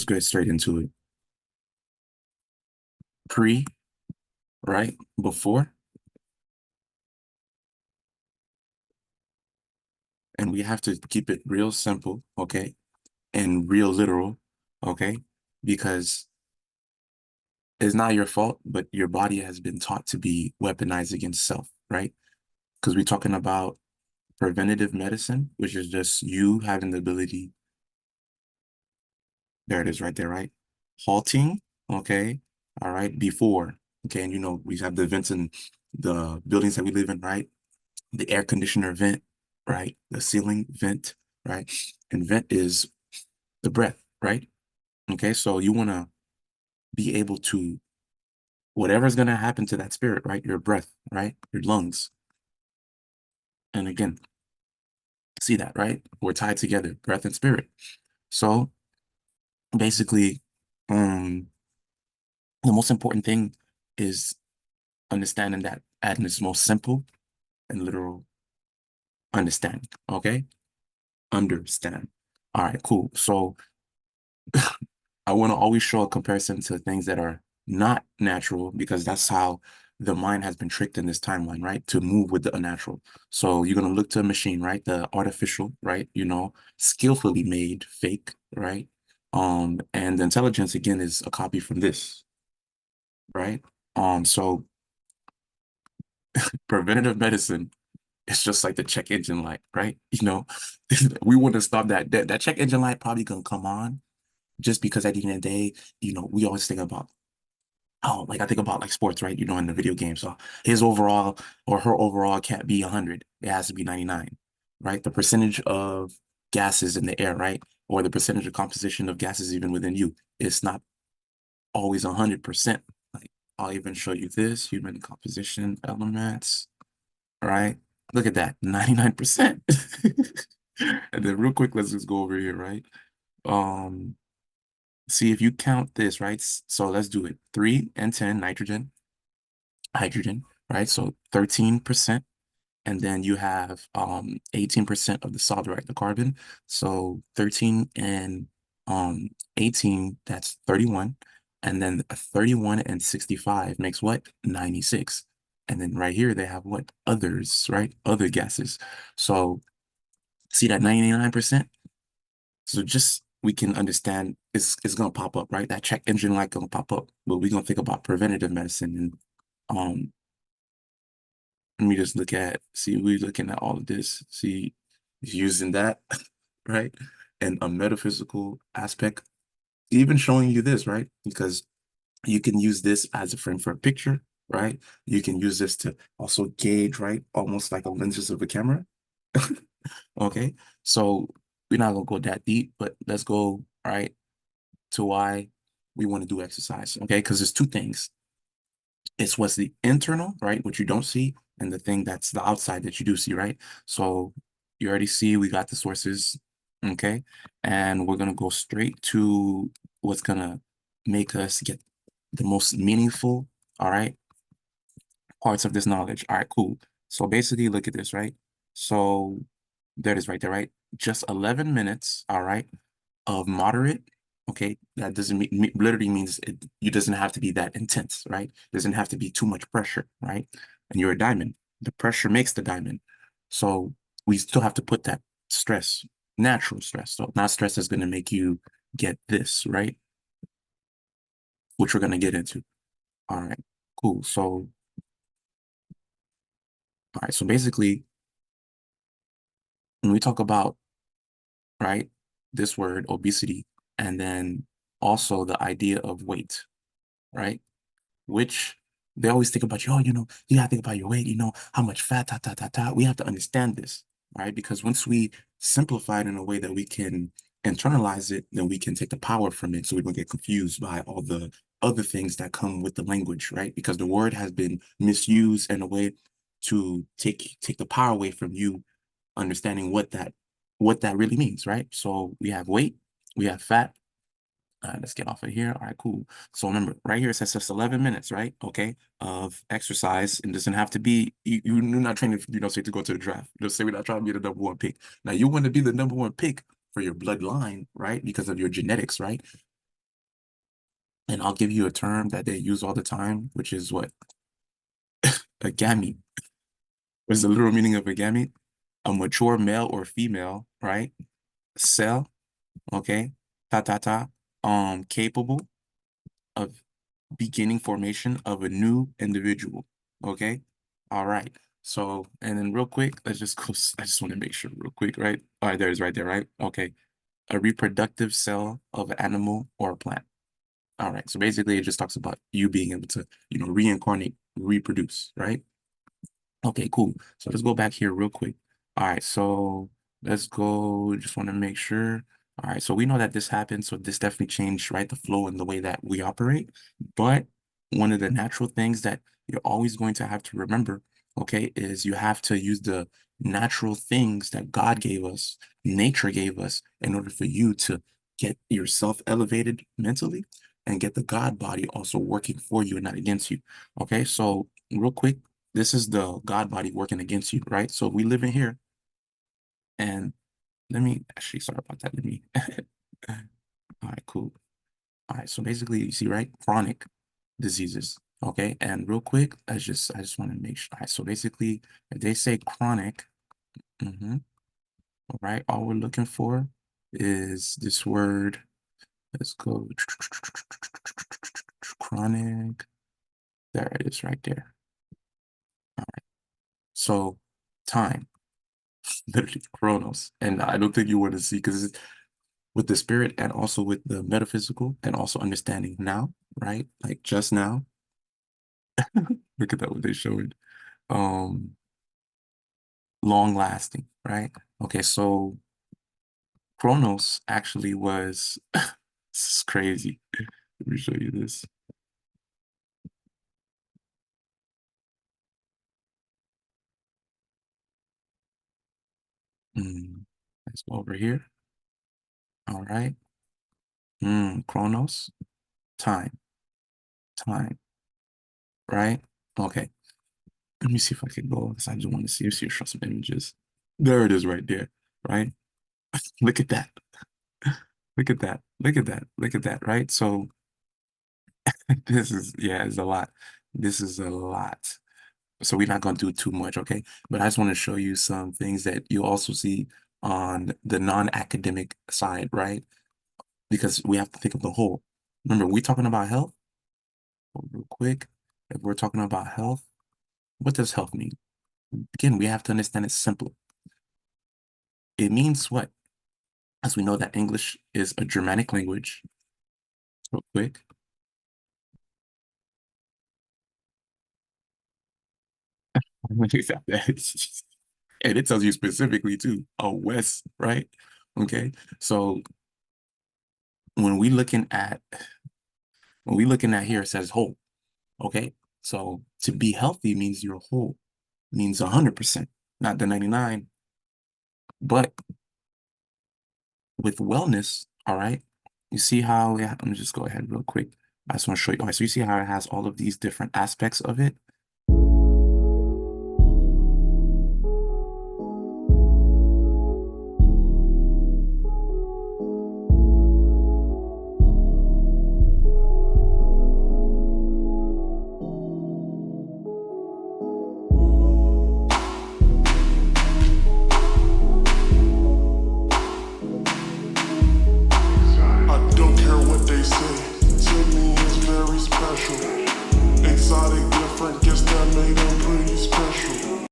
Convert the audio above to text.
let's get straight into it. Pre, right? Before. And we have to keep it real simple, okay? And real literal, okay? Because it's not your fault, but your body has been taught to be weaponized against self, right? Because we're talking about preventative medicine, which is just you having the ability. There it is right there, right? Halting, okay? All right, before, okay? And we have the vents in the buildings that we live in, right? The air conditioner vent, right? The ceiling vent, right? And vent is the breath, right? Okay, so you want to be able to, whatever's going to happen to that spirit, right? Your breath, right? Your lungs. And again, see that, right? We're tied together, breath and spirit. So basically, the most important thing is understanding that at its most simple and literal understanding, okay? Understand. All right, cool. So I want to always show a comparison to things that are not natural because that's how the mind has been tricked in this timeline, right? To move with the unnatural. So you're going to look to a machine, right? The artificial, right? Skillfully made fake, right? And the intelligence again is a copy from this, right? So preventative medicine is just like the check engine light, right? We want to stop that check engine light probably gonna come on just because at the end of the day, we always think about, oh, like I think about like sports, right? In the video game. So his overall or her overall can't be 100. It has to be 99, right? The percentage of gases in the air, right? Or the percentage of composition of gases even within you, it's not always 100%. Like I'll even show you this human composition elements, right? Look at that, 99%. And then real quick, let's just go over here, right? Um, See if you count this, right? So let's do it. 3 and 10, nitrogen, hydrogen, right? So 13%. And then you have 18% of the solid, right? The carbon. So 13 and 18, that's 31. And then 31 and 65 makes what? 96. And then right here they have what? Others, right? Other gases. So see that 99%? So just we can understand it's gonna pop up, right? That check engine light gonna pop up. But we're gonna think about preventative medicine and let me just see, we're looking at all of this, see, using that, right? And a metaphysical aspect, even showing you this, right? Because you can use this as a frame for a picture, right? You can use this to also gauge, right? Almost like a lenses of a camera. Okay, so we're not gonna go that deep, but let's go, right, to why we want to do exercise, okay? Because there's two things. It's what's the internal, right, what you don't see, and the thing that's the outside that you do see, right? So you already see we got the sources, okay? And we're gonna go straight to what's gonna make us get the most meaningful, all right, parts of this knowledge. All right, cool. So basically, look at this, right? So there it is right there, right? Just 11 minutes, all right, of moderate. Okay, that doesn't literally means you doesn't have to be that intense, right? Doesn't have to be too much pressure, right? And you're a diamond. The pressure makes the diamond. So we still have to put that stress, natural stress. So not stress that's going to make you get this, right? Which we're going to get into. All right, cool. So, all right, so basically, when we talk about, right, this word obesity, and then also the idea of weight, right? Which they always think about, you gotta think about your weight, how much fat, ta, ta, ta, ta. We have to understand this, right? Because once we simplify it in a way that we can internalize it, then we can take the power from it so we don't get confused by all the other things that come with the language, right? Because the word has been misused in a way to take the power away from you understanding what that really means, right? So we have weight, we have fat. Let's get off of here. All right, cool. So remember, right here it says just 11 minutes, right? Okay, of exercise. And doesn't have to be, you're not training, say to go to the draft. Just say we're not trying to be the number one pick. Now, you want to be the number one pick for your bloodline, right? Because of your genetics, right? And I'll give you a term that they use all the time, which is what? A gamete. What is the literal meaning of a gamete? A mature male or female, right? Cell, okay? Capable of beginning formation of a new individual, okay? All right. So, and then real quick, let's just go, I just want to make sure real quick, right? All right, there it is right there, right? Okay. A reproductive cell of an animal or a plant. All right. So basically, it just talks about you being able to, reincarnate, reproduce, right? Okay, cool. So let's go back here real quick. All right, so let's go. Just want to make sure. All right, so we know that this happened, so this definitely changed, right, the flow and the way that we operate. But one of the natural things that you're always going to have to remember, okay, is you have to use the natural things that God gave us, nature gave us, in order for you to get yourself elevated mentally and get the God body also working for you and not against you. Okay, so real quick, this is the God body working against you, right? So we live in here, and let me actually, sorry about that. Let me. All right, cool. All right, so basically, you see, right? Chronic diseases. Okay, and real quick, I just want to make sure. All right, so basically, if they say chronic, all right, all we're looking for is this word. Let's go. Chronic. There it is, right there. All right. So time, literally chronos, and I don't think you want to see because with the spirit and also with the metaphysical and also understanding now, right? Like just now, look at that what they showed. Um, long lasting, right? Okay, so Chronos actually was this is crazy. Let me show you this. Let's go over here. All right. Chronos, time, time, right? Okay. Let me see if I can go because I just want to see show some images. There it is right there, right? Look at that. Look at that. Look at that. Look at that, right? So this is, yeah, it's a lot. This is a lot. So we're not going to do too much, okay? But I just want to show you some things that you also see on the non-academic side, right? Because we have to think of the whole. Remember, we're talking about health. Real quick, if we're talking about health, what does health mean? Again, we have to understand it simple. It means what? As we know that English is a Germanic language. Real quick. And it tells you specifically too, a west, right? Okay. So when we looking at here, it says whole. Okay. So to be healthy means you're whole, means 100%, not the 99. But with wellness, all right, you see how, yeah, let me just go ahead real quick. I just want to show you. All right, so you see how it has all of these different aspects of it.